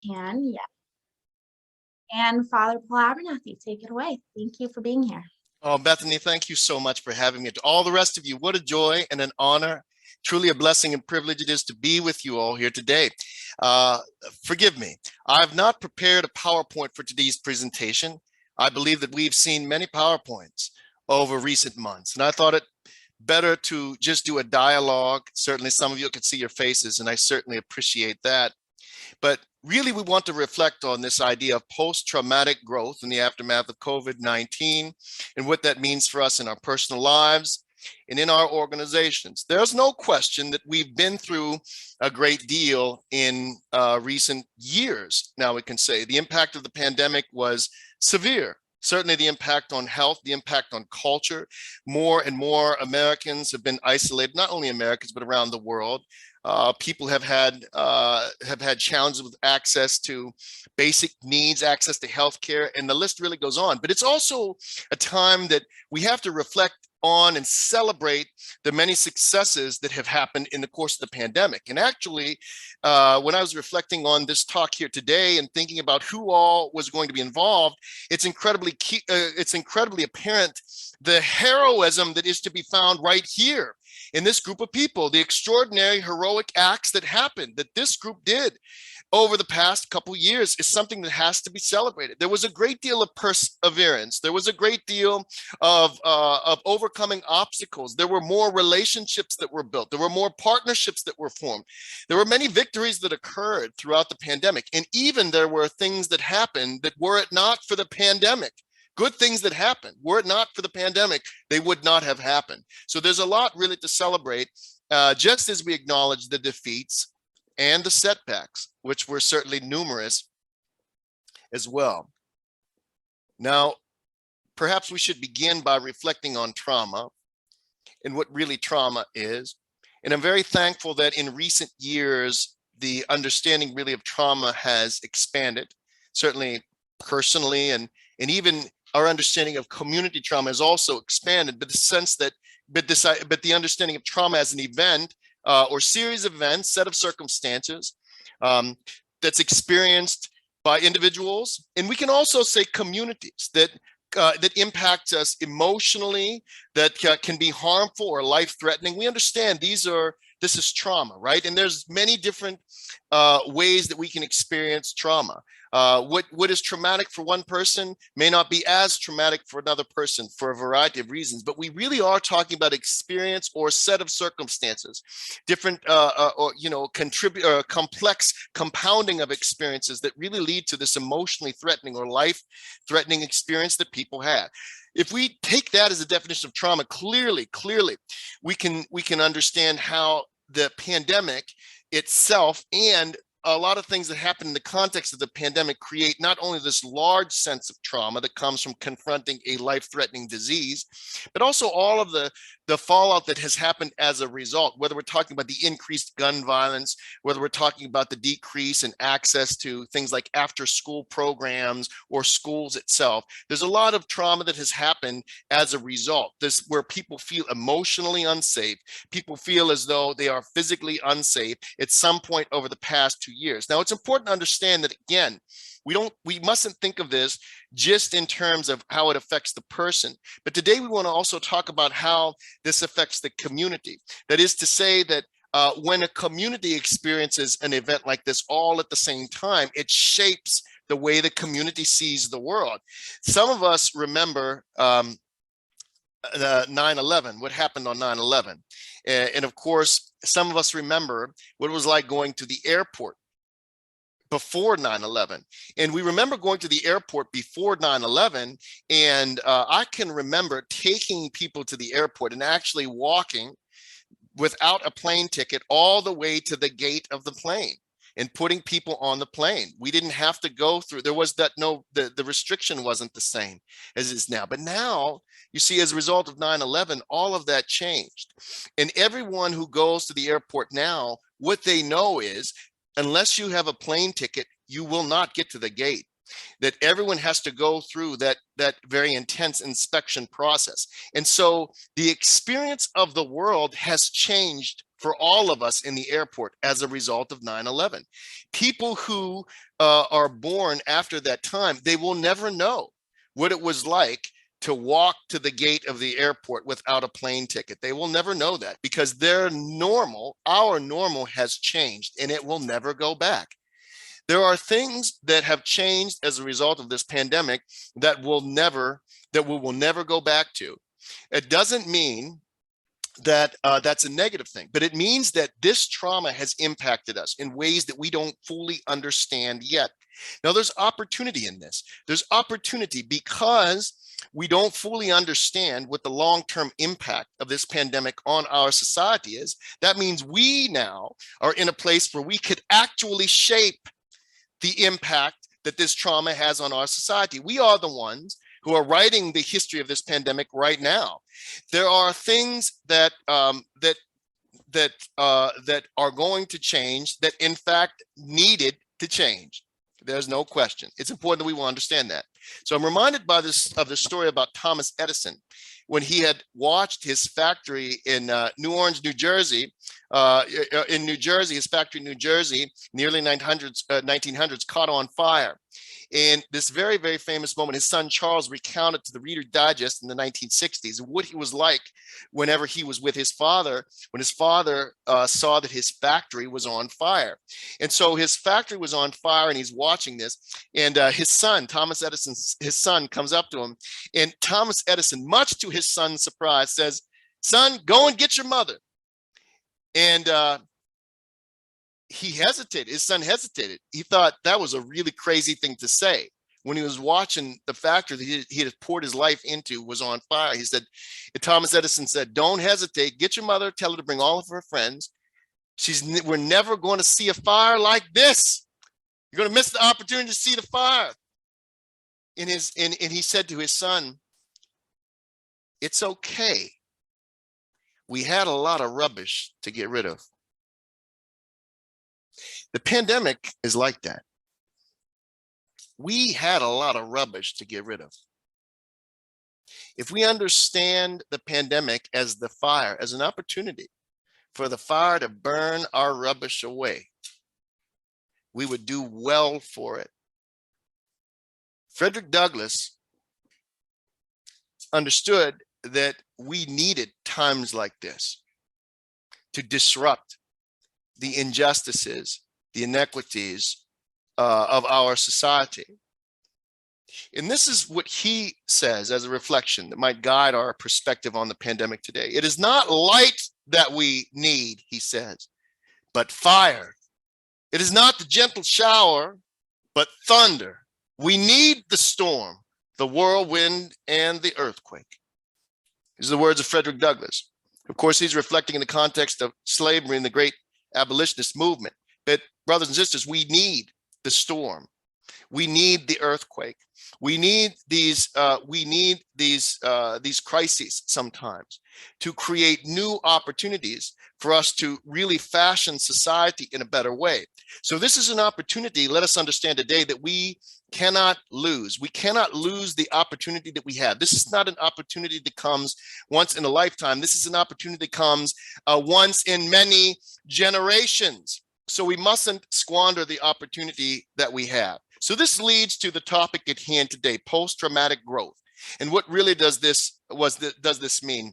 And yeah, and Father Paul Abernathy, take it away. Thank you for being here. Oh, Bethany, thank you so much for having me. To all the rest of you, what a joy and an honor, truly a blessing and privilege it is to be with you all here today. Uh, Forgive me, I've not prepared a PowerPoint for today's presentation. I believe that we've seen many PowerPoints over recent months, and I thought it better to just do a dialogue. Certainly some of you can see your faces, and I certainly appreciate that. But really, we want to reflect on this idea of post-traumatic growth in the aftermath of COVID-19 and what that means for us in our personal lives and in our organizations. There's no question that we've been through a great deal in recent years. Now we can say the impact of the pandemic was severe. Certainly the impact on health, the impact on culture. More and more Americans have been isolated, not only Americans, but around the world. People have had challenges with access to basic needs, access to healthcare, and the list really goes on. But it's also a time that we have to reflect on and celebrate the many successes that have happened in the course of the pandemic. And actually, when I was reflecting on this talk here today and thinking about who all was going to be involved, it's incredibly apparent the heroism that is to be found right here in this group of people, the extraordinary heroic acts that happened, that this group did over the past couple of years, is something that has to be celebrated. There was a great deal of perseverance. There was a great deal of overcoming obstacles. There were more relationships that were built. There were more partnerships that were formed. There were many victories that occurred throughout the pandemic. And even there were things that happened that were it not for the pandemic, good things that happened, were it not for the pandemic, they would not have happened. So there's a lot really to celebrate, just as we acknowledge the defeats and the setbacks, which were certainly numerous as well. Now, perhaps we should begin by reflecting on trauma and what really trauma is. And I'm very thankful that in recent years, the understanding really of trauma has expanded, certainly personally, and even our understanding of community trauma has also expanded, but the understanding of trauma as an event or series of events, set of circumstances that's experienced by individuals, and we can also say communities that impact us emotionally, that can be harmful or life-threatening. We understand this is trauma, right? And there's many different ways that we can experience trauma. What is traumatic for one person may not be as traumatic for another person for a variety of reasons, but we really are talking about experience or set of circumstances, different complex compounding of experiences that really lead to this emotionally threatening or life-threatening experience that people have. If we take that as a definition of trauma, clearly, we can understand how the pandemic itself and a lot of things that happen in the context of the pandemic create not only this large sense of trauma that comes from confronting a life-threatening disease, but also all of the fallout that has happened as a result, whether we're talking about the increased gun violence, whether we're talking about the decrease in access to things like after-school programs or schools itself. There's a lot of trauma that has happened as a result. This where people feel emotionally unsafe. People feel as though they are physically unsafe at some point over the past 2 years. Now, it's important to understand that, again, we mustn't think of this just in terms of how it affects the person, but today we want to also talk about how this affects the community. That is to say that when a community experiences an event like this all at the same time, it shapes the way the community sees the world. Some of us remember 9/11, what happened on 9/11. And of course, some of us remember what it was like going to the airport before 9/11. And we remember going to the airport before 9/11. And I can remember taking people to the airport and actually walking without a plane ticket all the way to the gate of the plane and putting people on the plane. We didn't have to go through, the restriction wasn't the same as it is now. But now, you see, as a result of 9/11, all of that changed. And everyone who goes to the airport now, what they know is, unless you have a plane ticket, you will not get to the gate. That everyone has to go through that very intense inspection process. And so the experience of the world has changed for all of us in the airport as a result of 9/11. People who are born after that time, they will never know what it was like to walk to the gate of the airport without a plane ticket. They will never know that because their normal, our normal has changed and it will never go back. There are things that have changed as a result of this pandemic that we will never go back to. It doesn't mean that that's a negative thing, but it means that this trauma has impacted us in ways that we don't fully understand yet. Now, there's opportunity in this. There's opportunity because we don't fully understand what the long-term impact of this pandemic on our society is. That means we now are in a place where we could actually shape the impact that this trauma has on our society. We are the ones who are writing the history of this pandemic right now. There are things that that are going to change that in fact needed to change. There's no question. It's important that we will understand that. So I'm reminded of the story about Thomas Edison when he had watched his factory in New Orleans, New Jersey, his factory in New Jersey, in the early 1900s, caught on fire. And this very, very famous moment, his son Charles recounted to the Reader Digest in the 1960s what he was like whenever he was with his father, when his father saw that his factory was on fire. And so his factory was on fire and he's watching this. And his son, Thomas Edison, his son comes up to him. And Thomas Edison, much to his son's surprise, says, "Son, go and get your mother." And he hesitated. His son hesitated. He thought that was a really crazy thing to say when he was watching the factory that he had poured his life into was on fire. He said, Thomas Edison said, "Don't hesitate. Get your mother. Tell her to bring all of her friends. We're never going to see a fire like this. You're going to miss the opportunity to see the fire." And he said to his son, "It's okay. We had a lot of rubbish to get rid of." The pandemic is like that. We had a lot of rubbish to get rid of. If we understand the pandemic as the fire, as an opportunity for the fire to burn our rubbish away, we would do well for it. Frederick Douglass understood that we needed times like this to disrupt the injustices, the inequities of our society. And this is what he says as a reflection that might guide our perspective on the pandemic today. "It is not light that we need," he says, "but fire. It is not the gentle shower, but thunder. We need the storm, the whirlwind, and the earthquake." These are the words of Frederick Douglass. Of course, he's reflecting in the context of slavery and the great abolitionist movement. But brothers and sisters, we need the storm. We need the earthquake. We need these crises sometimes to create new opportunities for us to really fashion society in a better way. So this is an opportunity, let us understand today, that we cannot lose. We cannot lose the opportunity that we have. This is not an opportunity that comes once in a lifetime. This is an opportunity that comes once in many generations. So we mustn't squander the opportunity that we have. So this leads to the topic at hand today, post-traumatic growth. And what really does this mean?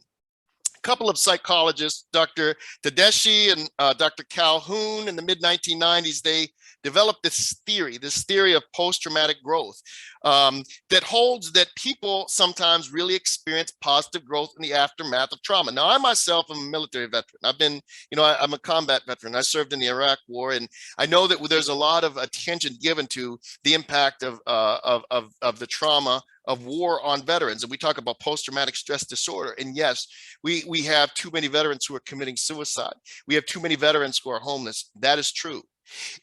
A couple of psychologists, Dr. Tedeschi and Dr. Calhoun, in the mid-1990s, they developed this theory of post-traumatic growth that holds that people sometimes really experience positive growth in the aftermath of trauma. Now, I myself am a military veteran. I'm a combat veteran. I served in the Iraq War, and I know that there's a lot of attention given to the impact of the trauma of war on veterans. And we talk about post-traumatic stress disorder. And yes, we have too many veterans who are committing suicide. We have too many veterans who are homeless. That is true.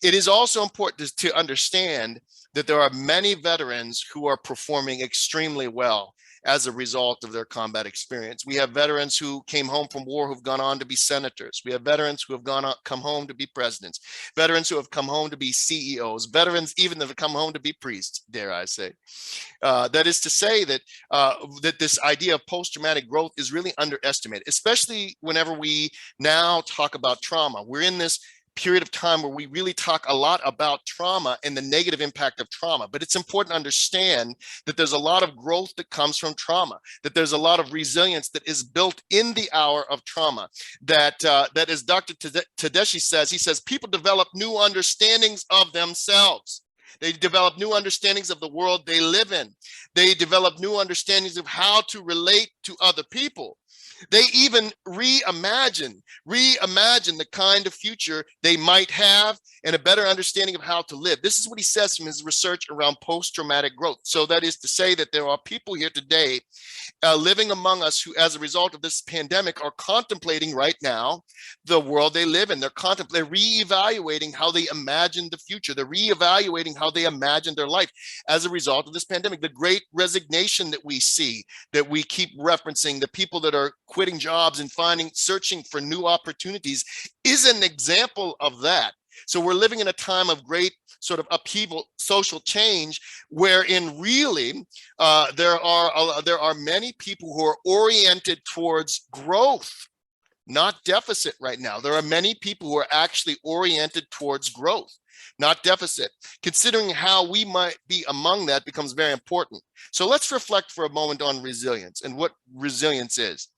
It is also important to understand that there are many veterans who are performing extremely well as a result of their combat experience. We have veterans who came home from war who've gone on to be senators. We have veterans who have come home to be presidents, veterans who have come home to be CEOs, veterans even that have come home to be priests, dare I say. That is to say that that this idea of post-traumatic growth is really underestimated, especially whenever we now talk about trauma. We're in this period of time where we really talk a lot about trauma and the negative impact of trauma, but it's important to understand that there's a lot of growth that comes from trauma, that there's a lot of resilience that is built in the hour of trauma, that that as Dr. Tedeschi says, he says, people develop new understandings of themselves. They develop new understandings of the world they live in. They develop new understandings of how to relate to other people. They even reimagine the kind of future they might have and a better understanding of how to live. This is what he says from his research around post-traumatic growth. So that is to say that there are people here today living among us who, as a result of this pandemic, are contemplating right now the world they live in. They're reevaluating how they imagine the future. They're reevaluating how they imagine their life as a result of this pandemic. The great resignation that we see, that we keep referencing, the people that are quitting jobs and searching for new opportunities, is an example of that. So we're living in a time of great sort of upheaval, social change, wherein really there are many people who are oriented towards growth, not deficit right now. There are many people who are actually oriented towards growth, not deficit. Considering how we might be among that becomes very important. So let's reflect for a moment on resilience and what resilience is.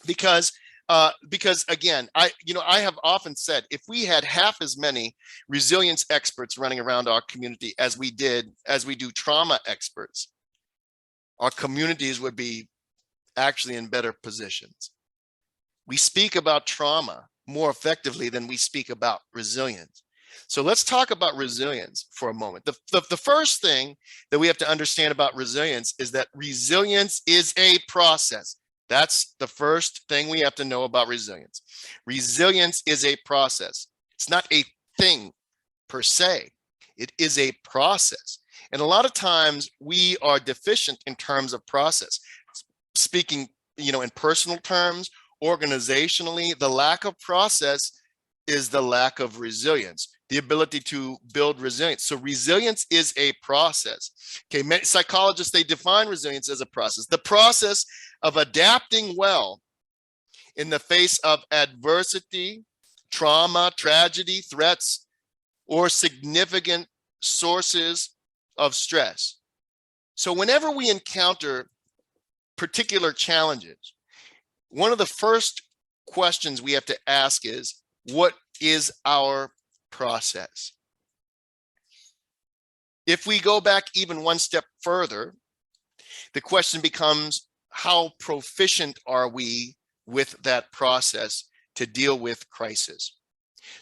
Because again, I have often said, if we had half as many resilience experts running around our community as we do trauma experts, our communities would be actually in better positions. We speak about trauma more effectively than we speak about resilience. So let's talk about resilience for a moment. The first thing that we have to understand about resilience is that resilience is a process. That's the first thing we have to know about resilience. Resilience is a process. It's not a thing per se. It is a process. And a lot of times we are deficient in terms of process. Speaking, in personal terms, organizationally, the lack of process is the lack of resilience, the ability to build resilience. So resilience is a process. Okay, many psychologists, they define resilience as a process. The process of adapting well in the face of adversity, trauma, tragedy, threats, or significant sources of stress. So whenever we encounter particular challenges, one of the first questions we have to ask is, what is our process? If we go back even one step further, the question becomes, how proficient are we with that process to deal with crisis?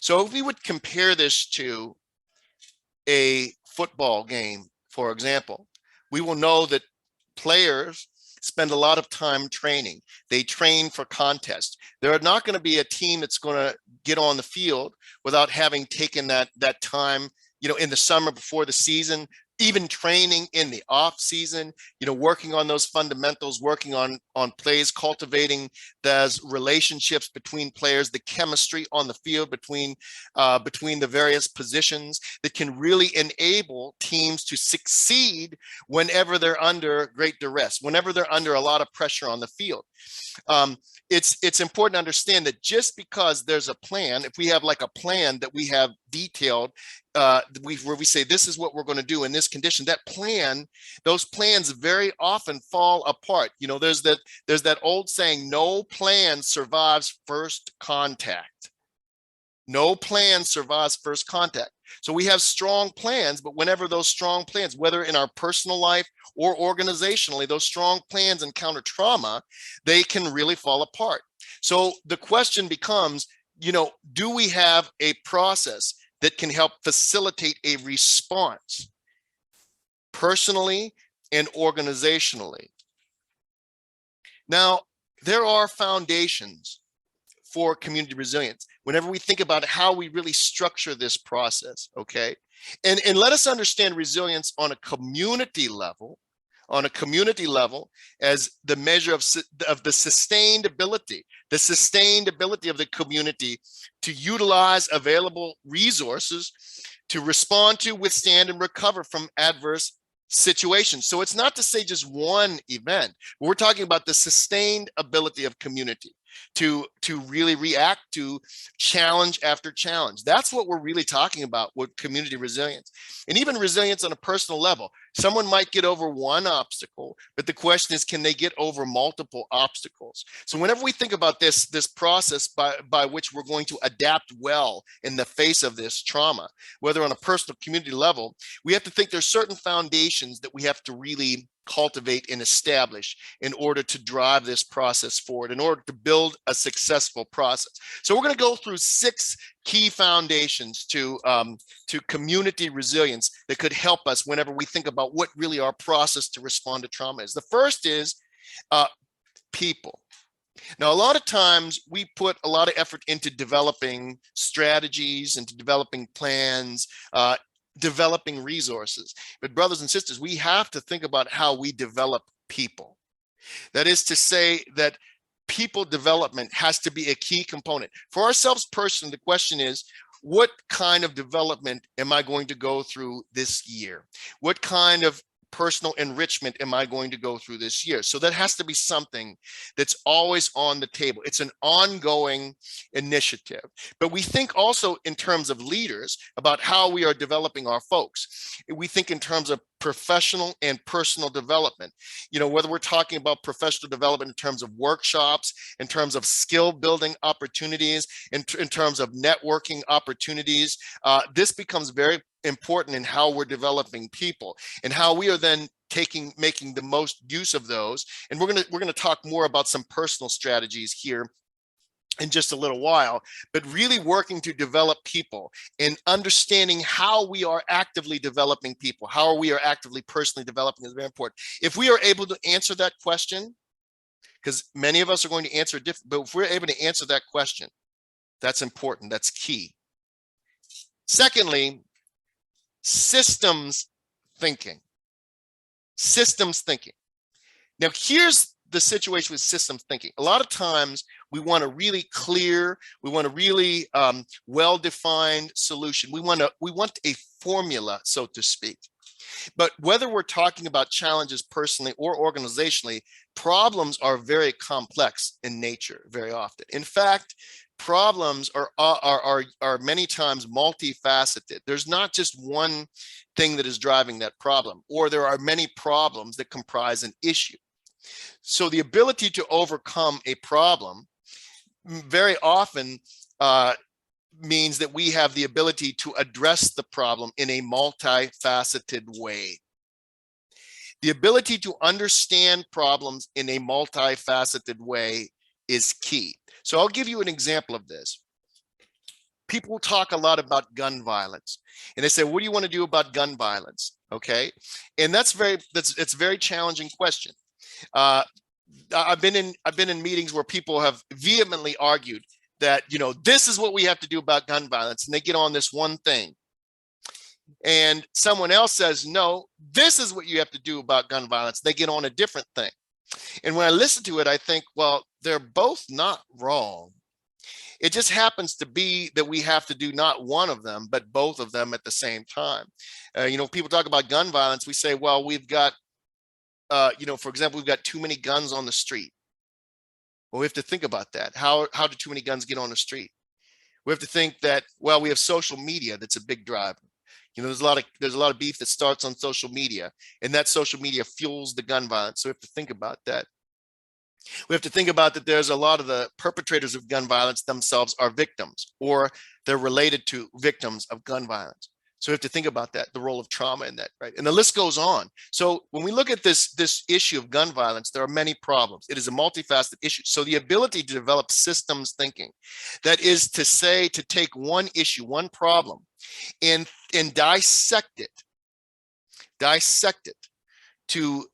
So if we would compare this to a football game, for example, we will know that players spend a lot of time training. They train for contests. There are not going to be a team that's going to get on the field without having taken that time, in the summer before the season, even training in the off season, working on those fundamentals, working on plays, cultivating those relationships between players, the chemistry on the field between the various positions that can really enable teams to succeed whenever they're under great duress, whenever they're under a lot of pressure on the field. It's important to understand that just because there's a plan, if we have like a plan that we have detailed, where we say this is what we're going to do in this condition, those plans very often fall apart. There's that old saying, no plan survives first contact. No plan survives first contact. So we have strong plans, but whenever those strong plans, whether in our personal life or organizationally, those strong plans encounter trauma, they can really fall apart. So the question becomes, do we have a process that can help facilitate a response personally and organizationally? Now, there are foundations for community resilience whenever we think about how we really structure this process, okay? And let us understand resilience on a community level, on a community level as the measure of the sustained ability of the community to utilize available resources to respond to, withstand, and recover from adverse situations. So it's not to say just one event. We're talking about the sustained ability of community to really react to challenge after challenge. That's what we're really talking about with community resilience, and even resilience on a personal level. Someone might get over one obstacle, but the question is, can they get over multiple obstacles? So whenever we think about this process by which we're going to adapt well in the face of this trauma, whether on a personal community level, we have to think there's certain foundations that we have to really cultivate and establish in order to drive this process forward, in order to build a successful process. So we're going to go through 6 key foundations to community resilience that could help us whenever we think about what really our process to respond to trauma is. The first is people. Now, a lot of times we put a lot of effort into developing strategies, into developing plans, developing resources. But brothers and sisters, we have to think about how we develop people. That is to say that people development has to be a key component. For ourselves personally, the question is, what kind of development am I going to go through this year? What kind of personal enrichment am I going to go through this year? So that has to be something that's always on the table. It's an ongoing initiative. But we think also in terms of leaders about how we are developing our folks. We think in terms of professional and personal development. You know, whether we're talking about professional development in terms of workshops, in terms of skill building opportunities, in terms of networking opportunities, this becomes very important in how we're developing people and how we are then making the most use of those. And we're going to talk more about some personal strategies here in just a little while, but really working to develop people and understanding how we are actively developing people, how we are actively personally developing is very important. If we are able to answer that question, because many of us are going to answer different, but if we're able to answer that question, that's important, that's key. Secondly, systems thinking. Systems thinking. Now, here's the situation with systems thinking. A lot of times we want a really clear, we want a really well-defined solution. We want a formula, so to speak. But whether we're talking about challenges personally or organizationally, problems are very complex in nature very often. In fact, problems are many times multifaceted. There's not just one thing that is driving that problem, or there are many problems that comprise an issue. So the ability to overcome a problem very often means that we have the ability to address the problem in a multifaceted way. The ability to understand problems in a multifaceted way is key. So I'll give you an example of this. People talk a lot about gun violence, and they say, what do you want to do about gun violence? Okay, and it's a very challenging question. I've been in meetings where people have vehemently argued that, you know, this is what we have to do about gun violence, and they get on this one thing. And someone else says, no, this is what you have to do about gun violence. They get on a different thing. And when I listen to it, I think, well, they're both not wrong. It just happens to be that we have to do not one of them, but both of them at the same time. You know, people talk about gun violence. We say, well, we've got, you know, for example, we've got too many guns on the street. Well, we have to think about that. How do too many guns get on the street? We have to think that, well, we have social media that's a big driver. You know, there's a lot of beef that starts on social media, and that social media fuels the gun violence. So we have to think about that. We have to think about that there's a lot of the perpetrators of gun violence themselves are victims, or they're related to victims of gun violence. So we have to think about that, the role of trauma in that, right? And the list goes on. So when we look at this issue of gun violence, there are many problems. It is a multifaceted issue. So the ability to develop systems thinking, that is to say, to take one issue, one problem, and dissect it to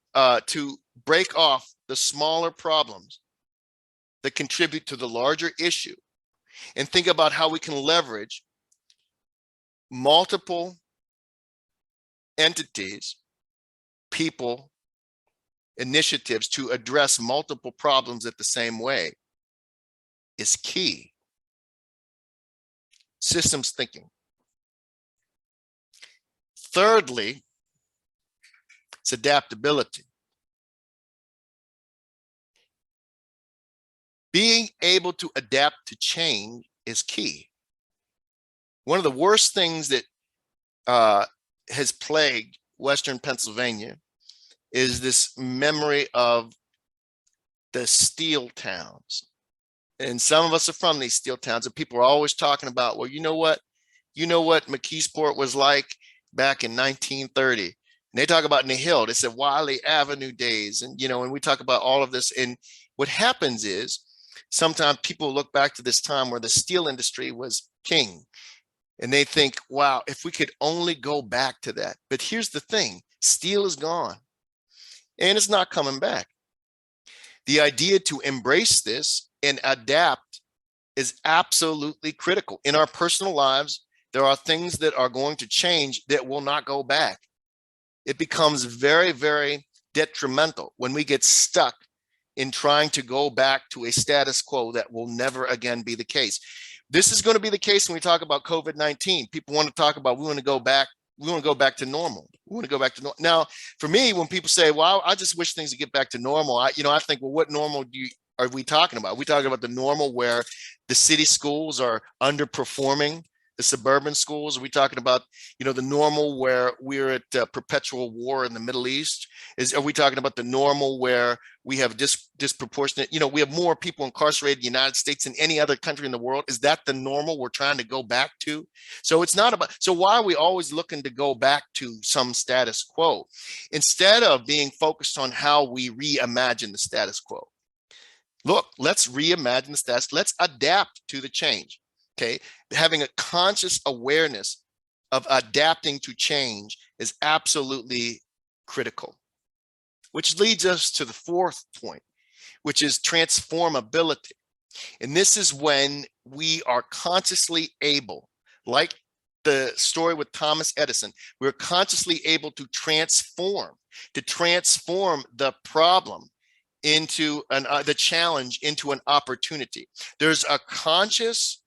break off the smaller problems that contribute to the larger issue, and think about how we can leverage multiple entities, people, initiatives to address multiple problems at the same way is key. Systems thinking. Thirdly, it's adaptability. Being able to adapt to change is key. One of the worst things that has plagued Western Pennsylvania is this memory of the steel towns. And some of us are from these steel towns, and people are always talking about, well, you know what McKeesport was like back in 1930. And they talk about in the Hill, they said Wiley Avenue days. And, and we talk about all of this. And what happens is sometimes people look back to this time where the steel industry was king. And they think, wow, if we could only go back to that. But here's the thing, steel is gone and it's not coming back. The idea to embrace this and adapt is absolutely critical. In our personal lives, there are things that are going to change that will not go back. It becomes very, very detrimental when we get stuck in trying to go back to a status quo that will never again be the case. This is going to be the case when we talk about COVID-19. People want to talk about, we want to go back to normal. We want to go back to normal. Now, for me, when people say, well, I just wish things would get back to normal, I think, well, what normal are we talking about? Are we talking about the normal where the city schools are underperforming the suburban schools? Are we talking about, the normal where we're at perpetual war in the Middle East? Are we talking about the normal where we have disproportionate, we have more people incarcerated in the United States than any other country in the world? Is that the normal we're trying to go back to? So it's not about, so why are we always looking to go back to some status quo instead of being focused on how we reimagine the status quo? Look, let's reimagine the status. Let's adapt to the change. Okay, having a conscious awareness of adapting to change is absolutely critical, which leads us to the fourth point, which is transformability. And this is when we are consciously able, like the story with Thomas Edison, we're consciously able to transform the problem into the challenge into an opportunity. There's a conscious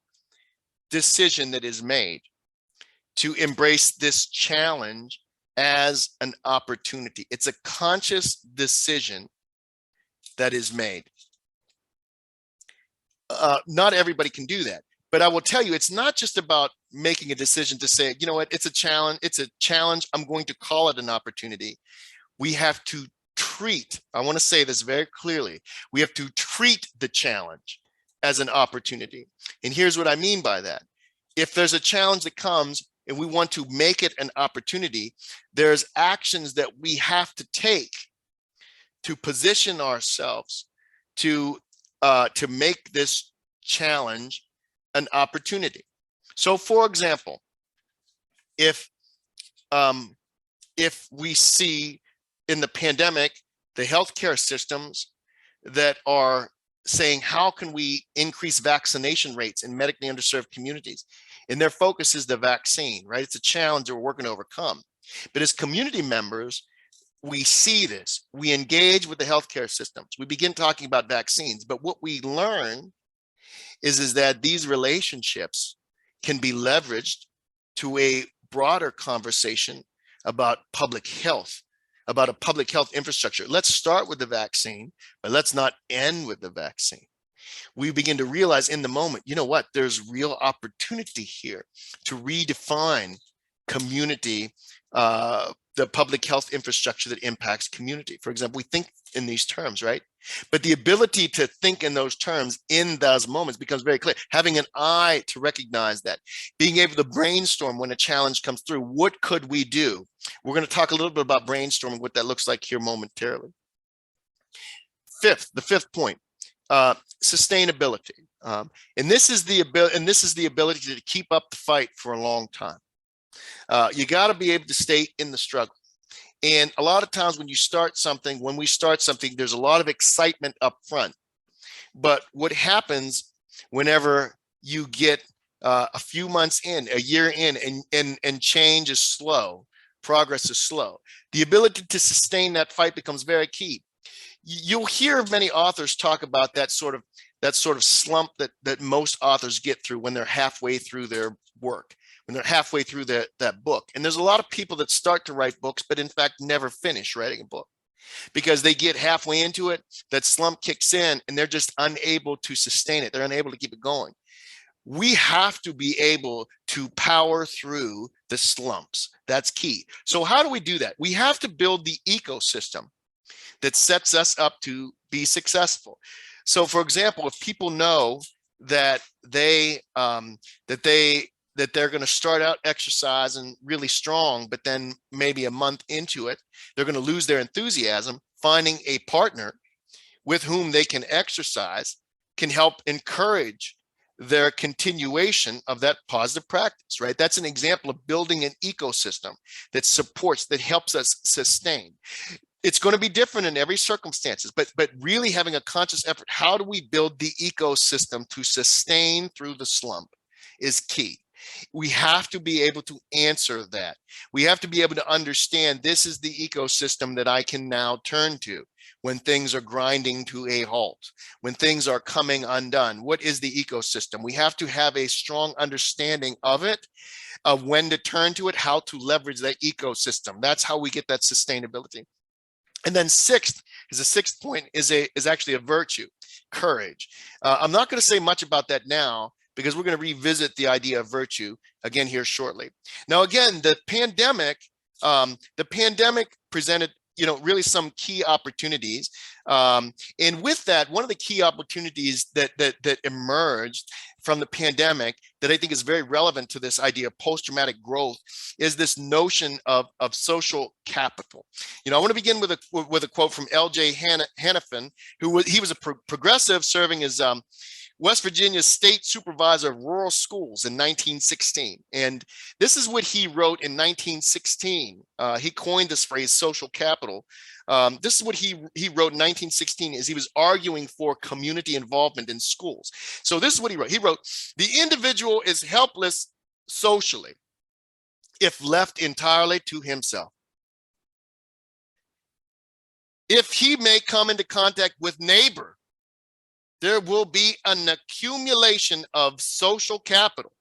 decision that is made to embrace this challenge as an opportunity. It's a conscious decision that is made. Not everybody can do that, but I will tell you, it's not just about making a decision to say, you know what, it's a challenge. I'm going to call it an opportunity. We have to treat, I want to say this very clearly, we have to treat the challenge as an opportunity. And here's what I mean by that. If there's a challenge that comes and we want to make it an opportunity, there's actions that we have to take to position ourselves to make this challenge an opportunity. So for example, if we see in the pandemic, the healthcare systems that are saying, how can we increase vaccination rates in medically underserved communities? And their focus is the vaccine, right? It's a challenge that we're working to overcome. But as community members, we see this, we engage with the healthcare systems, we begin talking about vaccines. But what we learn is that these relationships can be leveraged to a broader conversation about public health, about a public health infrastructure. Let's start with the vaccine, but let's not end with the vaccine. We begin to realize in the moment, you know what, there's real opportunity here to redefine community, the public health infrastructure that impacts community. For example, we think in these terms, right? But the ability to think in those terms in those moments becomes very clear. Having an eye to recognize that, being able to brainstorm when a challenge comes through, what could we do? We're going to talk a little bit about brainstorming, what that looks like here momentarily. The fifth point, sustainability. And this is the ability to keep up the fight for a long time. You got to be able to stay in the struggle. And a lot of times when we start something, there's a lot of excitement up front. But what happens whenever you get a few months in, a year in, and change is slow, progress is slow, the ability to sustain that fight becomes very key. you'll hear many authors talk about that sort of slump that most authors get through when they're halfway through their work, when they're halfway through that book. And there's a lot of people that start to write books, but in fact never finish writing a book because they get halfway into it, that slump kicks in, and they're just unable to sustain it. They're unable to keep it going. We have to be able to power through the slumps. That's key. So how do we do that? We have to build the ecosystem that sets us up to be successful. So for example, if people know that they're going to start out exercising really strong, but then maybe a month into it, they're going to lose their enthusiasm, finding a partner with whom they can exercise can help encourage their continuation of that positive practice, right? That's an example of building an ecosystem that supports, that helps us sustain. It's going to be different in every circumstances, but really having a conscious effort, how do we build the ecosystem to sustain through the slump is key. We have to be able to answer that. We have to be able to understand this is the ecosystem that I can now turn to when things are grinding to a halt, when things are coming undone. What is the ecosystem? We have to have a strong understanding of it, of when to turn to it, how to leverage that ecosystem. That's how we get that sustainability. And then the sixth point is actually a virtue, courage. I'm not going to say much about that now because we're going to revisit the idea of virtue again here shortly. Now, again, the pandemic presented, really some key opportunities. And with that, one of the key opportunities that emerged from the pandemic that I think is very relevant to this idea of post-traumatic growth is this notion of social capital. I want to begin with a quote from L.J. Hannafin, he was a progressive serving as West Virginia's state supervisor of rural schools in 1916. And this is what he wrote in 1916. He coined this phrase, social capital. This is what he wrote in 1916 as he was arguing for community involvement in schools. So this is what he wrote. He wrote, "The individual is helpless socially if left entirely to himself. If he may come into contact with neighbor, there will be an accumulation of social capital,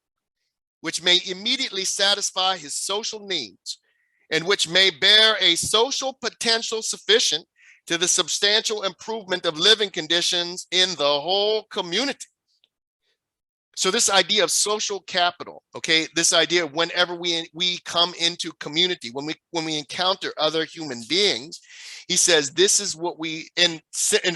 which may immediately satisfy his social needs and which may bear a social potential sufficient to the substantial improvement of living conditions in the whole community." So this idea of social capital, okay, this idea of whenever we come into community, when we encounter other human beings, he says this is what and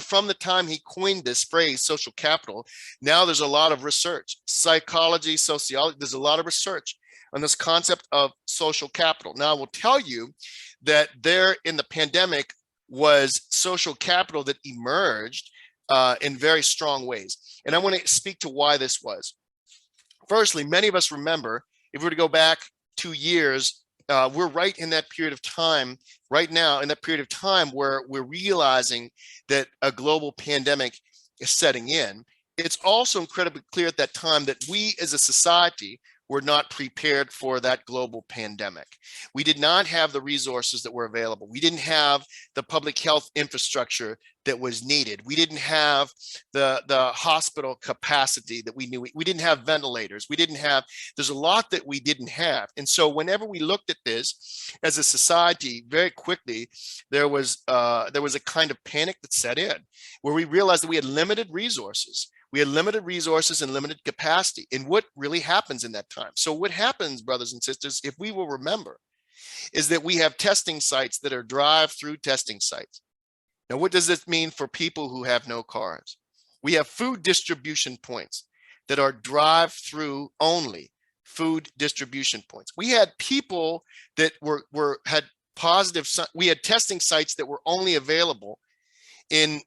from the time he coined this phrase, social capital, now there's a lot of research, psychology, sociology, there's a lot of research on this concept of social capital. Now, I will tell you that there in the pandemic was social capital that emerged in very strong ways. And I want to speak to why this was. Firstly, many of us remember, if we were to go back 2 years, we're right in that period of time, right now, in that period of time where we're realizing that a global pandemic is setting in. It's also incredibly clear at that time that we as a society were not prepared for that global pandemic. We did not have the resources that were available. We didn't have the public health infrastructure that was needed. We didn't have the hospital capacity that we knew. We didn't have ventilators. There's a lot that we didn't have. And so whenever we looked at this as a society, very quickly, there was a kind of panic that set in where we realized that we had limited resources. We had limited resources and limited capacity. And what really happens in that time? So what happens, brothers and sisters, if we will remember, is that we have testing sites that are drive-through testing sites. Now, what does this mean for people who have no cars? We have food distribution points that are drive-through only food distribution points. We had people that had positive, we had testing sites that were only available in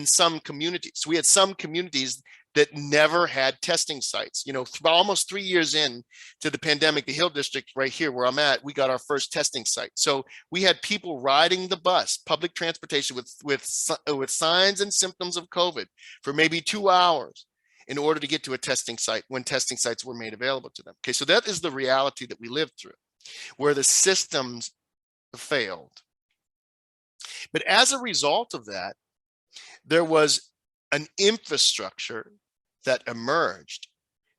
some communities. We had some communities that never had testing sites. Almost 3 years in to the pandemic, the Hill District right here where I'm at, we got our first testing site. So we had people riding the bus, public transportation with signs and symptoms of COVID for maybe 2 hours in order to get to a testing site when testing sites were made available to them. Okay, so that is the reality that we lived through, where the systems failed. But as a result of that, there was an infrastructure that emerged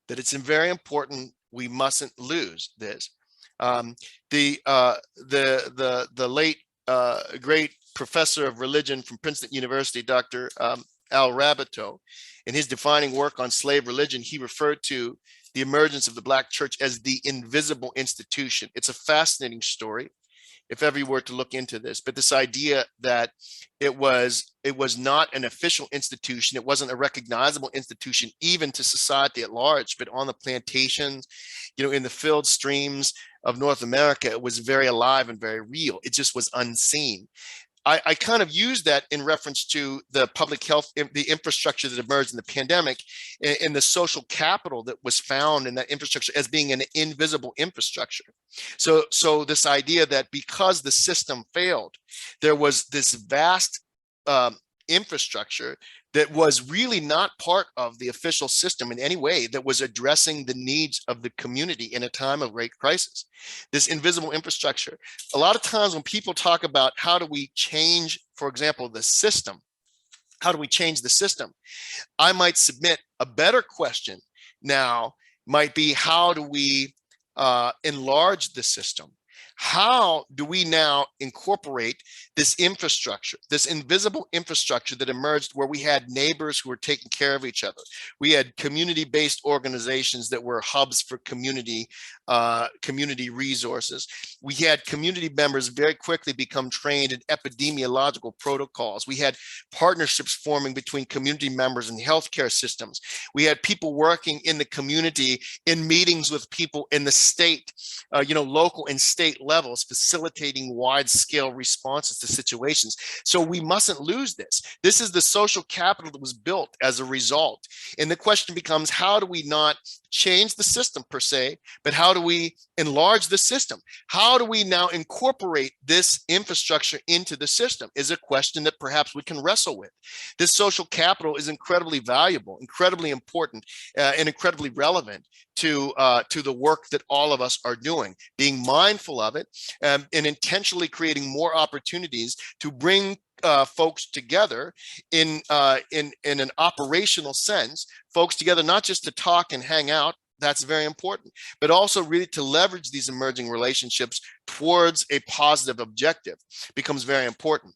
that it's very important we mustn't lose this. The late great professor of religion from Princeton University, Dr. Al Rabateau, in his defining work on slave religion, he referred to the emergence of the Black church as the invisible institution. It's a fascinating story, if ever you were to look into this, but this idea that it was not an official institution, it wasn't a recognizable institution even to society at large, but on the plantations, in the filled streams of North America, it was very alive and very real. It just was unseen. I kind of use that in reference to the public health, the infrastructure that emerged in the pandemic, and the social capital that was found in that infrastructure as being an invisible infrastructure. So this idea that because the system failed, there was this vast infrastructure that was really not part of the official system in any way, that was addressing the needs of the community in a time of great crisis. This invisible infrastructure. A lot of times when people talk about how do we change, for example, the system, how do we change the system? I might submit a better question now might be, how do we enlarge the system? How do we now incorporate this infrastructure, this invisible infrastructure that emerged, where we had neighbors who were taking care of each other? We had community-based organizations that were hubs for community resources. We had community members very quickly become trained in epidemiological protocols. We had partnerships forming between community members and healthcare systems. We had people working in the community in meetings with people in the state, local and state levels, facilitating wide-scale responses to situations. So we mustn't lose this. This is the social capital that was built as a result. And the question becomes, how do we not change the system per se, but how do we enlarge the system? How do we now incorporate this infrastructure into the system is a question that perhaps we can wrestle with. This social capital is incredibly valuable, incredibly important, and incredibly relevant to the work that all of us are doing, being mindful of it, and intentionally creating more opportunities to bring folks together in an operational sense, folks together not just to talk and hang out, that's very important, but also really to leverage these emerging relationships towards a positive objective becomes very important.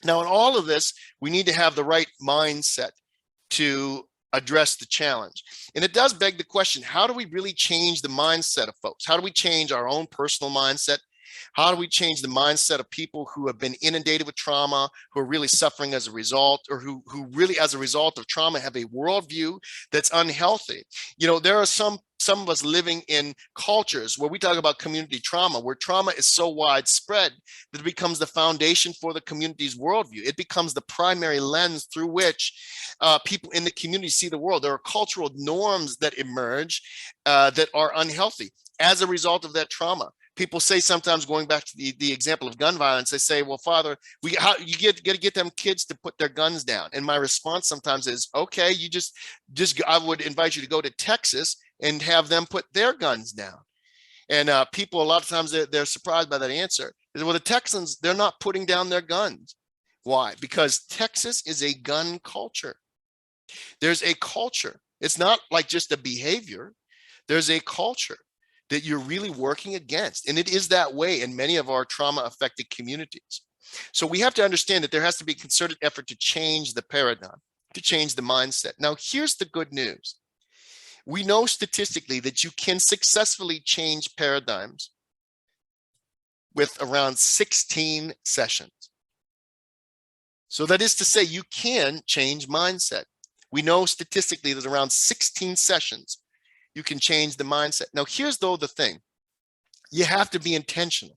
Now, in all of this, we need to have the right mindset to address the challenge. And it does beg the question, how do we really change the mindset of folks? How do we change our own personal mindset? How do we change the mindset of people who have been inundated with trauma, who are really suffering as a result, or who really, as a result of trauma, have a worldview that's unhealthy? There are some of us living in cultures where we talk about community trauma, where trauma is so widespread that it becomes the foundation for the community's worldview. It becomes the primary lens through which people in the community see the world. There are cultural norms that emerge that are unhealthy as a result of that trauma. People say sometimes, going back to the example of gun violence, they say, well, Father, you got to get them kids to put their guns down. And my response sometimes is, okay, you just I would invite you to go to Texas and have them put their guns down. And people, a lot of times they're surprised by that answer. Well, the Texans, they're not putting down their guns. Why? Because Texas is a gun culture. There's a culture. It's not like just a behavior. There's a culture that you're really working against. And it is that way in many of our trauma-affected communities. So we have to understand that there has to be a concerted effort to change the paradigm, to change the mindset. Now, here's the good news. We know statistically that you can successfully change paradigms with around 16 sessions. So that is to say, you can change mindset. We know statistically that around 16 sessions you can change the mindset. Now, here's though the thing. You have to be intentional.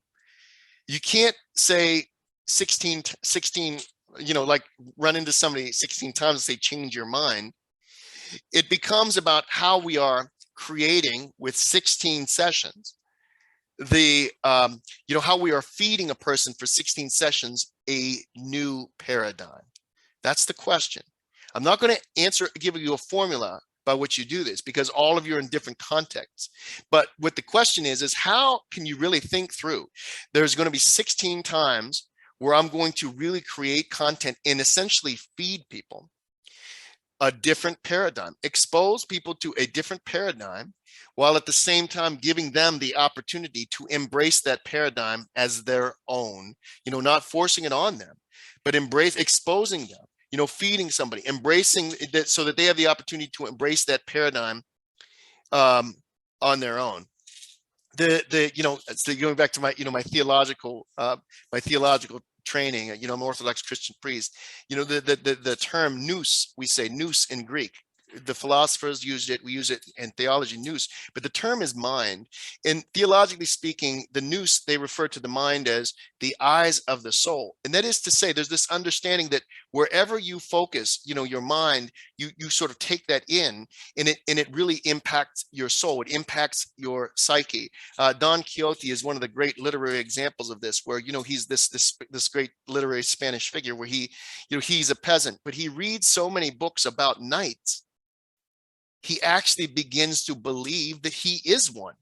You can't say 16, like run into somebody 16 times and say, change your mind. It becomes about how we are creating with 16 sessions, how we are feeding a person for 16 sessions, a new paradigm. That's the question. I'm not going to give you a formula by which you do this, because all of you are in different contexts. But what the question is how can you really think through? There's going to be 16 times where I'm going to really create content and essentially feed people a different paradigm, expose people to a different paradigm, while at the same time giving them the opportunity to embrace that paradigm as their own, not forcing it on them, but exposing them, feeding somebody, embracing that so that they have the opportunity to embrace that paradigm on their own. Going back to my theological training, I'm an Orthodox Christian priest. The term nous, we say nous in Greek. The philosophers used it, we use it in theology, nous, but the term is mind. And theologically speaking, the nous, they refer to the mind as the eyes of the soul. And that is to say, there's this understanding that wherever you focus, your mind, you sort of take that in, and it really impacts your soul. It impacts your psyche. Don Quixote is one of the great literary examples of this, where he's this great literary Spanish figure, where he's a peasant, but he reads so many books about knights. He actually begins to believe that he is one.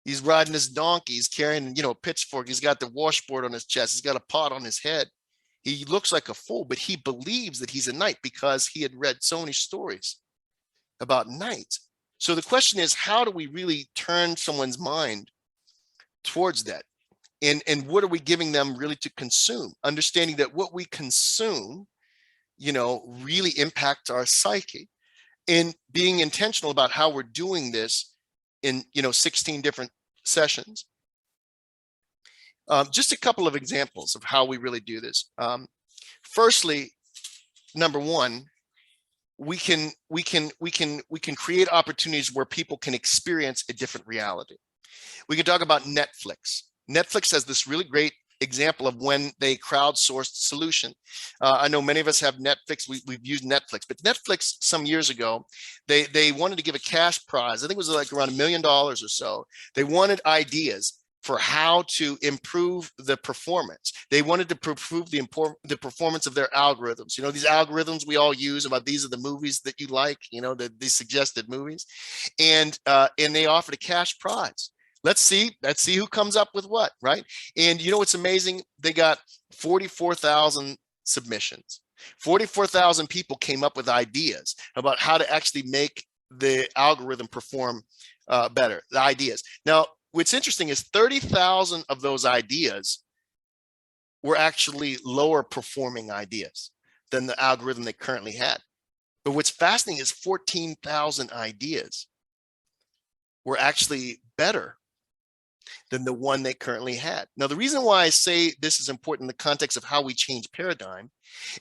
He's riding his donkey, he's carrying, a pitchfork, he's got the washboard on his chest, he's got a pot on his head. He looks like a fool, but he believes that he's a knight because he had read so many stories about knights. So the question is, how do we really turn someone's mind towards that? And what are we giving them really to consume? Understanding that what we consume, really impacts our psyche. And being intentional about how we're doing this in 16 different sessions. Just a couple of examples of how we really do this. Firstly, number one, we can create opportunities where people can experience a different reality. We can talk about Netflix. Netflix has this really great example of when they crowdsourced solution. I know many of us have Netflix. We've used Netflix, but Netflix some years ago, they wanted to give a cash prize. I think it was like around $1 million or so. They wanted ideas for how to improve the performance. They wanted to improve the performance of their algorithms. These algorithms we all use about these are the movies that you like, these suggested movies, and they offered a cash prize. Let's see who comes up with what, right? And what's amazing? They got 44,000 submissions. 44,000 people came up with ideas about how to actually make the algorithm perform better, the ideas. Now, what's interesting is 30,000 of those ideas were actually lower performing ideas than the algorithm they currently had. But what's fascinating is 14,000 ideas were actually better than the one they currently had. Now, the reason why I say this is important in the context of how we change paradigm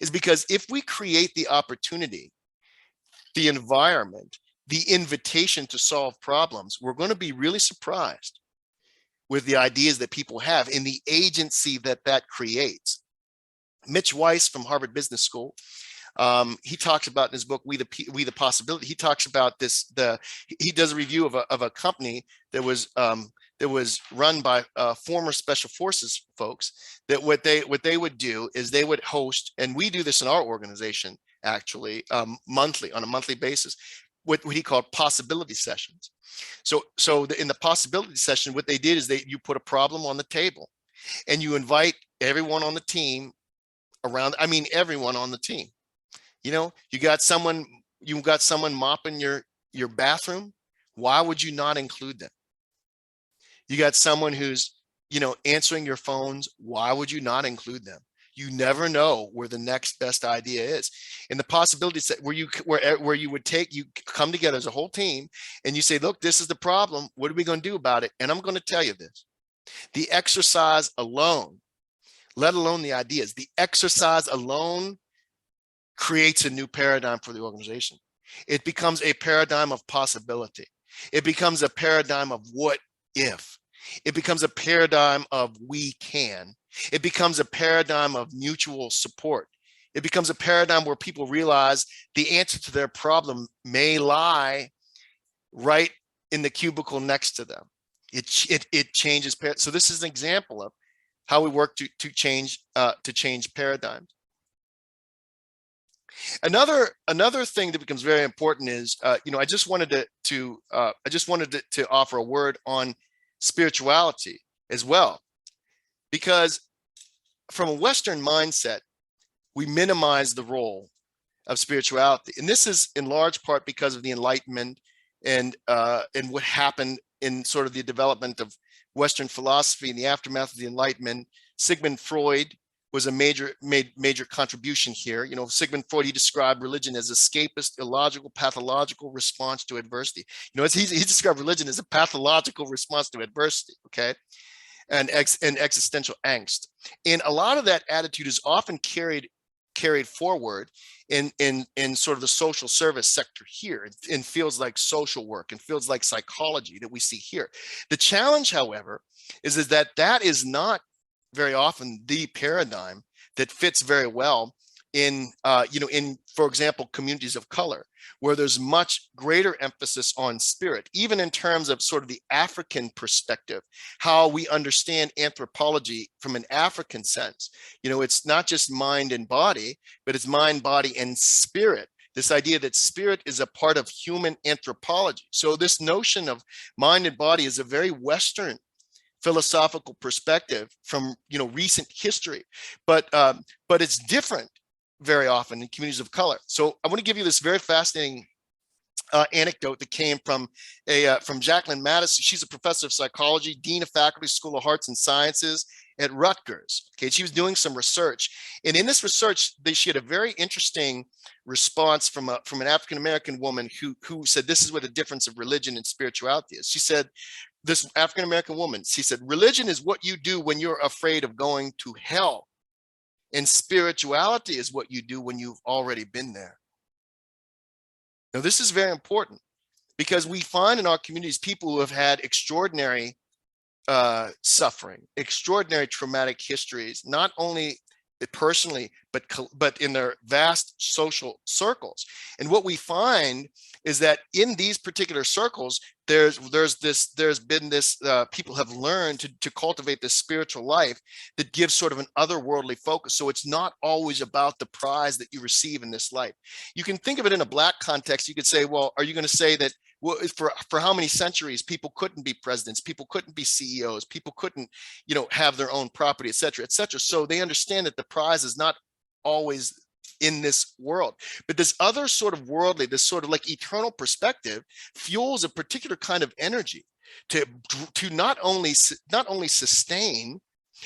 is because if we create the opportunity, the environment, the invitation to solve problems, we're going to be really surprised with the ideas that people have and the agency that creates. Mitch Weiss from Harvard Business School, he talks about in his book, We the Possibility. He talks about this. He does a review of a company that was run by former special forces folks. That what they would do is they would host, and we do this in our organization actually on a monthly basis, what he called possibility sessions. So in the possibility session, what they did is you put a problem on the table, and you invite everyone on the team around. I mean, everyone on the team. You got someone mopping your bathroom. Why would you not include them? You got someone who's, answering your phones. Why would you not include them? You never know where the next best idea is. And the possibility set where you come together as a whole team and you say, look, this is the problem. What are we going to do about it? And I'm going to tell you this, the exercise alone, let alone the ideas, the exercise alone creates a new paradigm for the organization. It becomes a paradigm of possibility. It becomes a paradigm of what if. It becomes a paradigm of we can. It becomes a paradigm of mutual support. It becomes a paradigm where people realize the answer to their problem may lie right in the cubicle next to them. It changes. So this is an example of how we work to change paradigms. Another thing that becomes very important is, I just wanted to offer a word on spirituality as well, because from a Western mindset, we minimize the role of spirituality. And this is in large part because of the Enlightenment and what happened in sort of the development of Western philosophy in the aftermath of the Enlightenment. Sigmund Freud was a major contribution here. You know, Sigmund Freud, he described religion as escapist, illogical, pathological response to adversity. You know, he described religion as a pathological response to adversity, okay? And existential angst. And a lot of that attitude is often carried forward in sort of the social service sector here, in fields like social work and fields like psychology that we see here. The challenge, however, is that is not very often the paradigm that fits very well in, for example, communities of color, where there's much greater emphasis on spirit, even in terms of sort of the African perspective, how we understand anthropology from an African sense. You know, it's not just mind and body, but it's mind, body, and spirit. This idea that spirit is a part of human anthropology. So this notion of mind and body is a very Western philosophical perspective from, you know, recent history, but it's different very often in communities of color. So I want to give you this very fascinating anecdote that came from Jacqueline Madison. She's a professor of psychology, dean of faculty, School of Arts and Sciences at Rutgers. Okay, she was doing some research, and in this research, she had a very interesting response from an African American woman who said this is what the difference of religion and spirituality is. She said, this African American woman, she said, religion is what you do when you're afraid of going to hell. And spirituality is what you do when you've already been there. Now, this is very important because we find in our communities people who have had extraordinary suffering, extraordinary traumatic histories, not only personally, but in their vast social circles. And what we find is that in these particular circles, there's been this people have learned to cultivate this spiritual life that gives sort of an otherworldly focus. So it's not always about the prize that you receive in this life. You can think of it in a Black context. You could say, well, are you going to say that, well, for how many centuries people couldn't be presidents, people couldn't be CEOs, people couldn't, you know, have their own property, et cetera, et cetera. So they understand that the prize is not always in this world, but this other sort of worldly, this sort of like eternal perspective fuels a particular kind of energy to not only sustain.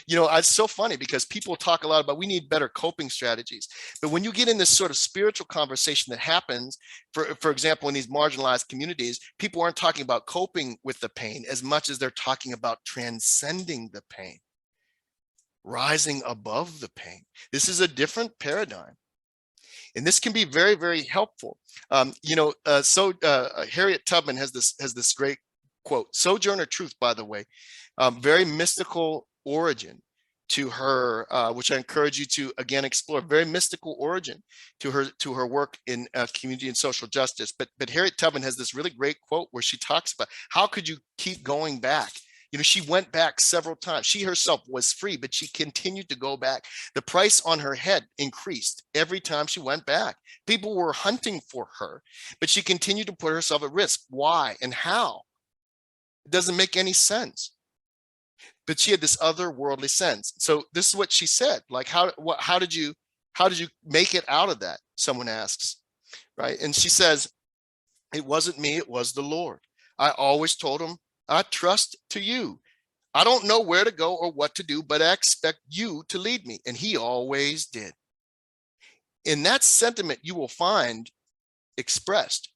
You know, it's so funny because people talk a lot about we need better coping strategies. But when you get in this sort of spiritual conversation that happens, for example, in these marginalized communities, people aren't talking about coping with the pain as much as they're talking about transcending the pain, rising above the pain. This is a different paradigm. And this can be very, very helpful. Harriet Tubman has this great quote, Sojourner Truth, by the way, very mystical origin to her, which I encourage you to again explore. Very mystical origin to her work in community and social justice. But Harriet Tubman has this really great quote where she talks about how could you keep going back? You know, she went back several times. She herself was free, but she continued to go back. The price on her head increased every time she went back. People were hunting for her, but she continued to put herself at risk. Why and how? It doesn't make any sense. But she had this otherworldly sense. So this is what she said. Like, how did you make it out of that? Someone asks, right? And she says, it wasn't me, it was the Lord. I always told him, I trust to you. I don't know where to go or what to do, but I expect you to lead me. And he always did. In that sentiment, you will find expressed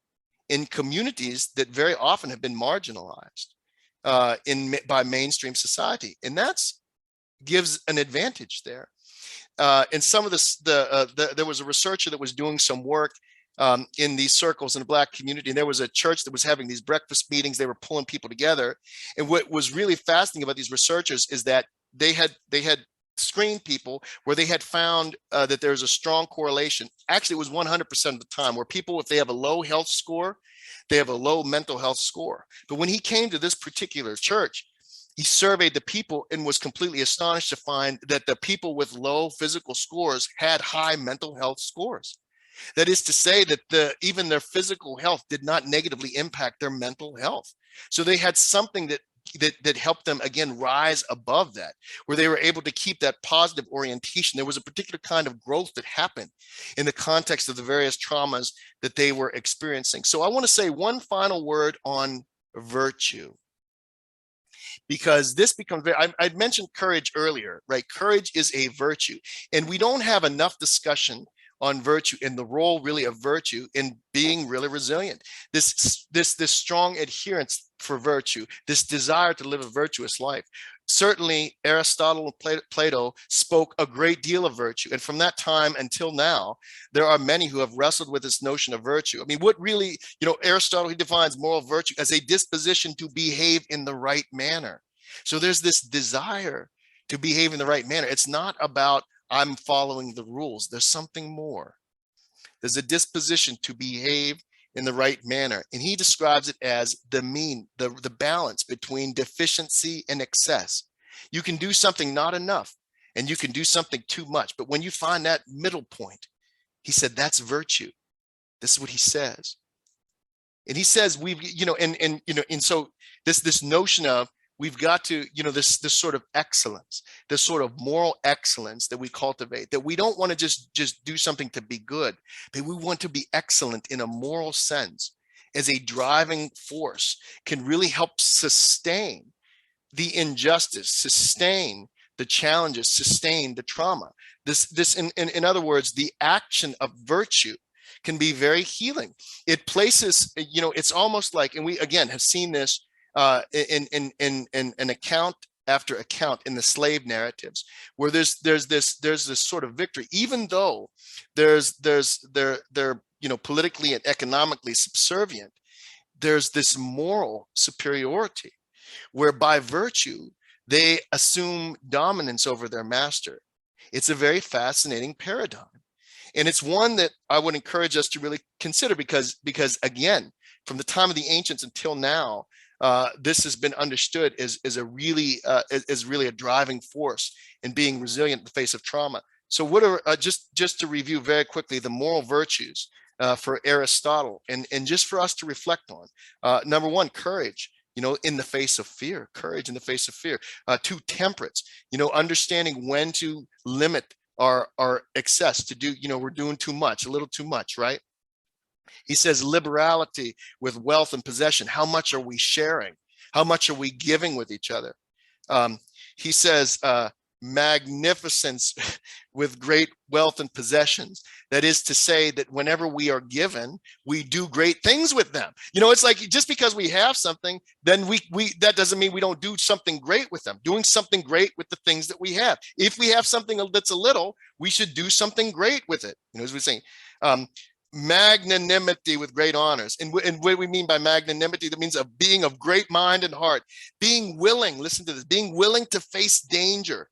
in communities that very often have been marginalized by mainstream society. And that's gives an advantage there. And some of this, there was a researcher that was doing some work in these circles in the Black community. And there was a church that was having these breakfast meetings. They were pulling people together. And what was really fascinating about these researchers is that they had screened people where they had found that there's a strong correlation. Actually, it was 100% of the time where people, if they have a low health score, they have a low mental health score. But when he came to this particular church, he surveyed the people and was completely astonished to find that the people with low physical scores had high mental health scores. That is to say that even their physical health did not negatively impact their mental health. So they had something that helped them again rise above that, where they were able to keep that positive orientation. There was a particular kind of growth that happened in the context of the various traumas that they were experiencing. So I want to say one final word on virtue, because this becomes very, I'd mentioned courage earlier, right? Courage is a virtue, and we don't have enough discussion on virtue and the role really of virtue in being really resilient. This strong adherence for virtue, this desire to live a virtuous life. Certainly Aristotle and Plato spoke a great deal of virtue. And from that time until now, there are many who have wrestled with this notion of virtue. I mean, what really, Aristotle, he defines moral virtue as a disposition to behave in the right manner. So there's this desire to behave in the right manner. It's not about I'm following the rules. There's something more. There's a disposition to behave in the right manner. And he describes it as the balance between deficiency and excess. You can do something not enough, and you can do something too much. But when you find that middle point, he said, that's virtue. This is what he says. And he says, so this notion of, we've got to, this sort of excellence, this sort of moral excellence that we cultivate, that we don't want to just do something to be good, but we want to be excellent in a moral sense as a driving force, can really help sustain the injustice, sustain the challenges, sustain the trauma. In other words, the action of virtue can be very healing. It places, it's almost like, and we again have seen this in account after account in the slave narratives, where there's this sort of victory, even though they're politically and economically subservient. There's this moral superiority, where by virtue they assume dominance over their master. It's a very fascinating paradigm, and it's one that I would encourage us to really consider, because again, from the time of the ancients until now, this has been understood as really a driving force in being resilient in the face of trauma. So what are just to review very quickly the moral virtues for Aristotle, and just for us to reflect on. Number one, courage, in the face of fear. Courage in the face of fear. Two, temperance, understanding when to limit our excess, to do, we're doing too much, a little too much, right? He says liberality with wealth and possession. How much are we sharing? How much are we giving with each other? He says magnificence with great wealth and possessions. That is to say that whenever we are given, we do great things with them. It's like, just because we have something, then that doesn't mean we don't do something great with them. Doing something great with the things that we have. If we have something that's a little, we should do something great with it. As we're saying. Magnanimity with great honors. And what we mean by magnanimity, that means of being of great mind and heart, being willing, listen to this, being willing to face danger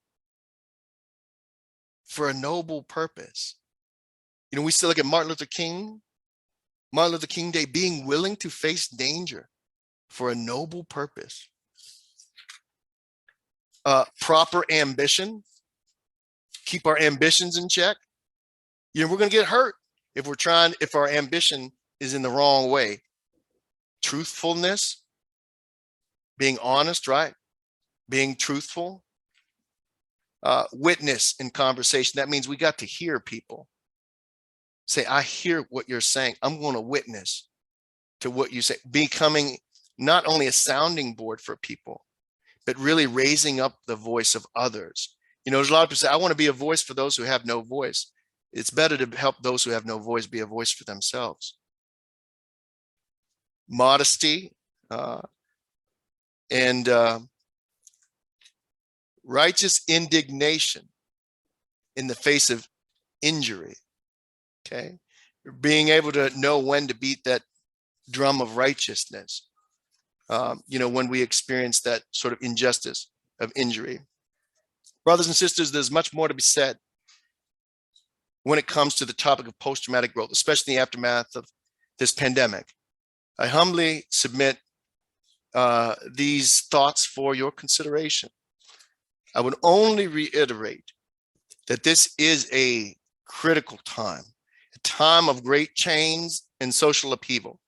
for a noble purpose. We still look at Martin Luther King Day, being willing to face danger for a noble purpose. Proper ambition, keep our ambitions in check. We're going to get hurt if our ambition is in the wrong way. Truthfulness, being honest, right? Being truthful. Witness in conversation. That means we got to hear people. Say, I hear what you're saying. I'm going to witness to what you say. Becoming not only a sounding board for people, but really raising up the voice of others. There's a lot of people say, I want to be a voice for those who have no voice. It's better to help those who have no voice be a voice for themselves. Modesty and righteous indignation in the face of injury. Okay, being able to know when to beat that drum of righteousness. When we experience that sort of injustice of injury. Brothers and sisters, there's much more to be said when it comes to the topic of post-traumatic growth, especially in the aftermath of this pandemic. I humbly submit these thoughts for your consideration. I would only reiterate that this is a critical time, a time of great change and social upheaval.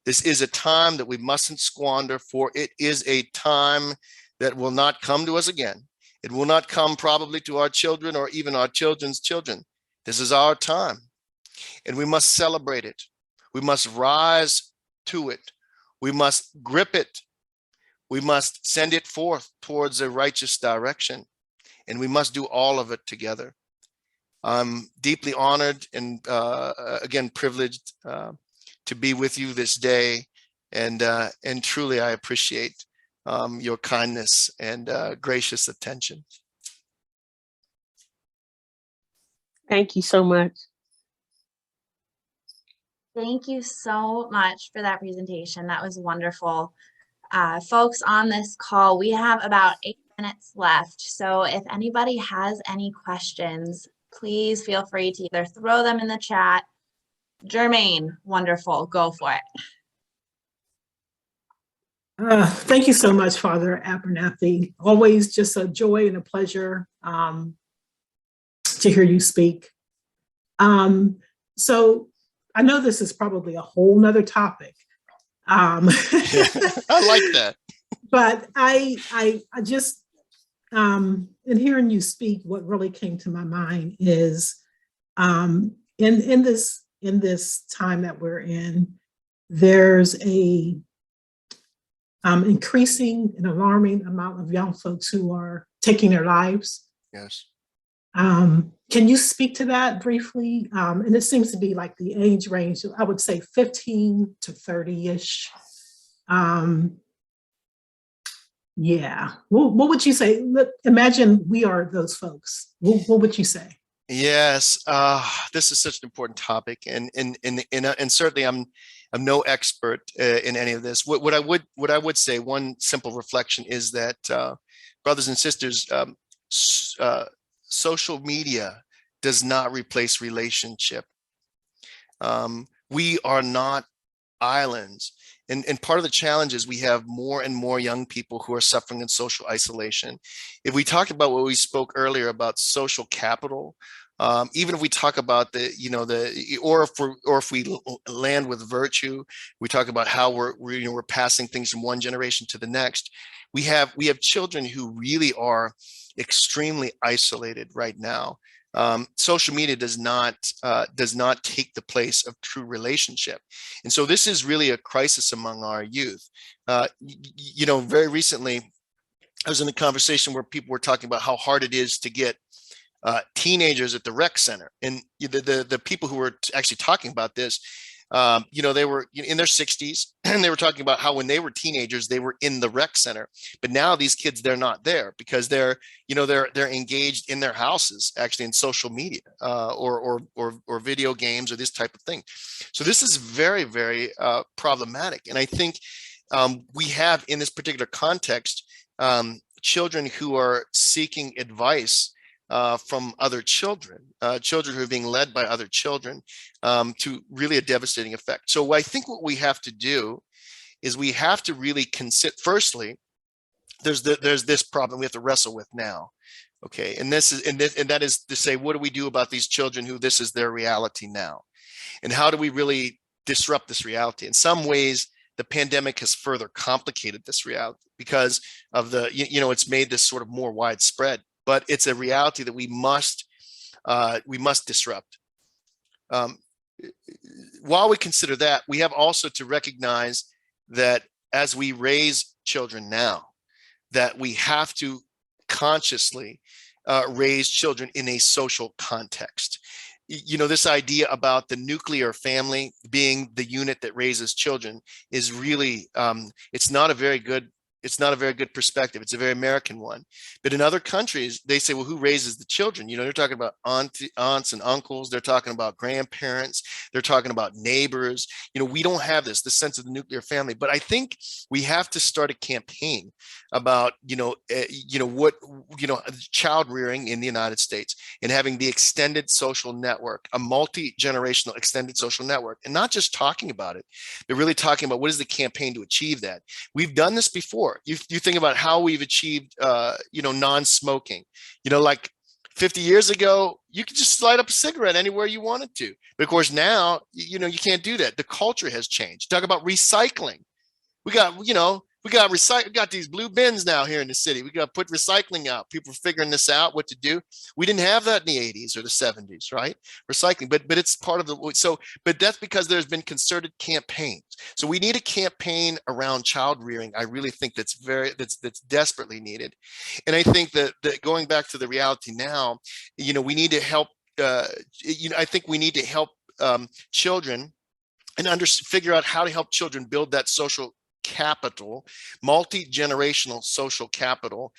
This is a time that we mustn't squander, for it is a time that will not come to us again. It will not come probably to our children or even our children's children. This is our time, and we must celebrate it. We must rise to it. We must grip it. We must send it forth towards a righteous direction, and we must do all of it together. I'm deeply honored and again privileged to be with you this day, and truly I appreciate your kindness and gracious attention. Thank you so much. Thank you so much for that presentation. That was wonderful. Folks on this call, we have about 8 minutes left. So if anybody has any questions, please feel free to either throw them in the chat. Jermaine, wonderful, go for it. Thank you so much, Father Abernathy. Always just a joy and a pleasure to hear you speak. So I know this is probably a whole nother topic. I like that. But I just, in hearing you speak, what really came to my mind is in this time that we're in, there's a increasing and alarming amount of young folks who are taking their lives. Yes. Can you speak to that briefly? And it seems to be like the age range, I would say 15 to 30-ish. Yeah, what would you say? Imagine we are those folks. What would you say? Yes, this is such an important topic, and certainly I'm no expert in any of this. What I would say, one simple reflection is that brothers and sisters, social media does not replace relationship. We are not islands. And part of the challenge is we have more and more young people who are suffering in social isolation. If we talk about what we spoke earlier about social capital, even if we talk about or if we land with virtue, we talk about how we're passing things from one generation to the next. We have children who really are extremely isolated right now. Social media does not take the place of true relationship, and so this is really a crisis among our youth. Very recently, I was in a conversation where people were talking about how hard it is to get teenagers at the rec center, and the people who were actually talking about this, they were in their 60s, and they were talking about how when they were teenagers, they were in the rec center, but now these kids, they're not there because they're engaged in their houses, actually in social media or video games or this type of thing. So this is very, very problematic, and I think we have in this particular context children who are seeking advice from other children who are being led by other children to really a devastating effect. So I think what we have to do is we have to really consider, firstly, there's this problem we have to wrestle with now. Okay, and that is to say, what do we do about these children who this is their reality now? And how do we really disrupt this reality? In some ways, the pandemic has further complicated this reality because of it's made this sort of more widespread. But it's a reality that we must disrupt. While we consider that, we have also to recognize that as we raise children now, that we have to consciously raise children in a social context. This idea about the nuclear family being the unit that raises children is really, it's not a very good perspective. It's a very American one. But in other countries, they say, well, who raises the children? They're talking about aunts and uncles. They're talking about grandparents. They're talking about neighbors. We don't have the sense of the nuclear family. But I think we have to start a campaign about, child rearing in the United States and having the extended social network, a multi-generational extended social network, and not just talking about it, but really talking about what is the campaign to achieve that. We've done this before. You think about how we've achieved, non-smoking. Like 50 years ago, you could just light up a cigarette anywhere you wanted to. But of course now, you can't do that. The culture has changed. Talk about recycling. We got these blue bins now here in the city. We got to put recycling out. People are figuring this out, what to do. We didn't have that in the 80s or the 70s, right? Recycling, but it's part of but that's because there's been concerted campaigns. So we need a campaign around child rearing. I really think that's desperately needed. And I think that going back to the reality now, we need to help, I think we need to help children and figure out how to help children build that social capital, multi-generational social capital.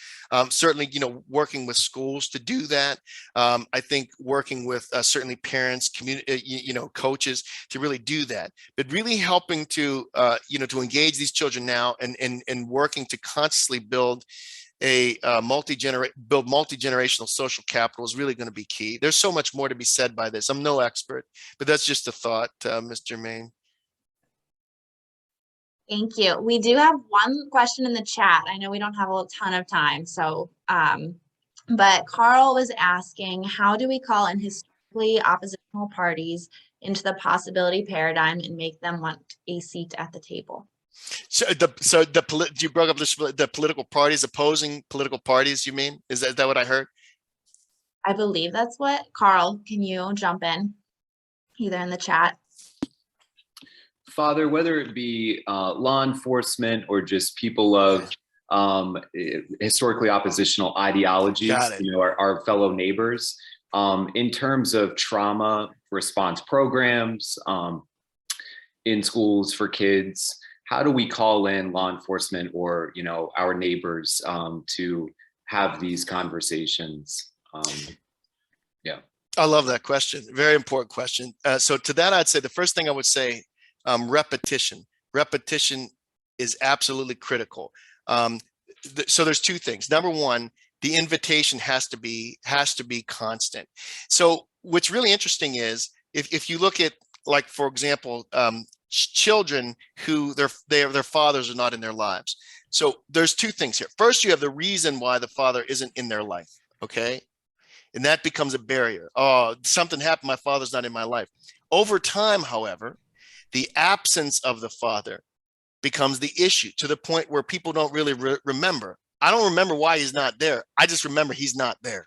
Certainly, working with schools to do that. I think working with certainly parents, community, coaches to really do that. But really helping to to engage these children now and working to consciously build a multi-generational social capital is really going to be key. There's so much more to be said by this. I'm no expert, but that's just a thought, Ms. Germain. Thank you. We do have one question in the chat. I know we don't have a ton of time, so but Carl was asking, how do we call in historically oppositional parties into the possibility paradigm and make them want a seat at the table? So you broke up the political parties, opposing political parties, you mean? Is that what I heard? I believe that's what. Carl, can you jump in either in the chat? Father, whether it be law enforcement or just people of historically oppositional ideologies, our fellow neighbors, in terms of trauma response programs in schools for kids, how do we call in law enforcement or our neighbors to have these conversations? Yeah, I love that question. Very important question. So to that, I'd say the first thing I would say, repetition. Repetition is absolutely critical. So there's two things. Number one, the invitation has to be constant. So what's really interesting is if you look at, like, for example, children who their fathers are not in their lives. So there's two things here. First, you have the reason why the father isn't in their life. Okay. And that becomes a barrier. Oh, something happened. My father's not in my life. Over time, however, the absence of the father becomes the issue, to the point where people don't really remember. I don't remember why he's not there. I just remember he's not there.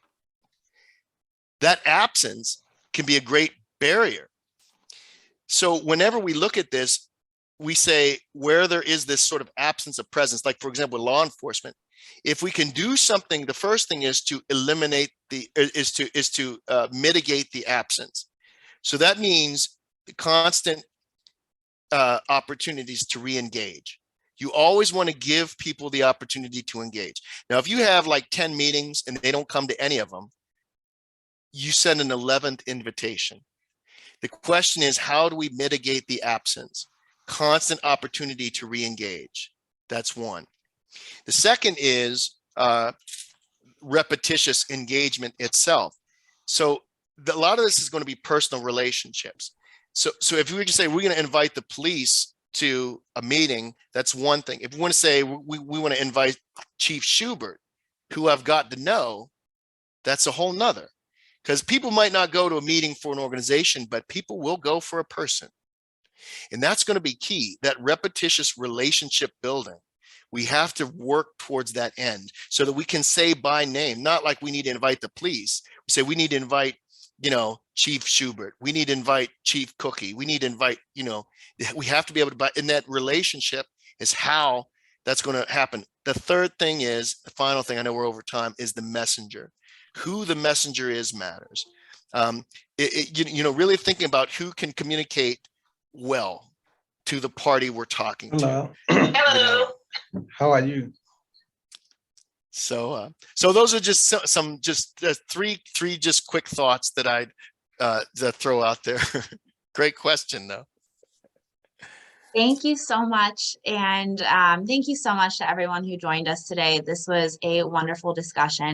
That absence can be a great barrier. So whenever we look at this, we say where there is this sort of absence of presence, like, for example, law enforcement, if we can do something, the first thing is to eliminate mitigate the absence. So that means the constant opportunities to re-engage. You always want to give people the opportunity to engage. Now, if you have like 10 meetings and they don't come to any of them, you send an 11th invitation. The question is, how do we mitigate the absence? Constant opportunity to re-engage. That's one. The second is repetitious engagement itself. So a lot of this is going to be personal relationships. So if we were to say we're going to invite the police to a meeting, that's one thing. If we want to say we want to invite Chief Schubert, who I've got to know, that's a whole nother. Because people might not go to a meeting for an organization, but people will go for a person. And that's going to be key, that repetitious relationship building. We have to work towards that end so that we can say by name, not like we need to invite the police. We say we need to invite, Chief Schubert. We need to invite Chief Cookie. We need to invite, we have to be able to buy. And that relationship is how that's going to happen. The third thing is, the final thing, I know we're over time, is the messenger. Who the messenger is matters. Really thinking about who can communicate well to the party we're talking to. Hello. How are you? So those are just some three just quick thoughts that I'd throw out there. Great question, though. Thank you so much. And thank you so much to everyone who joined us today. This was a wonderful discussion.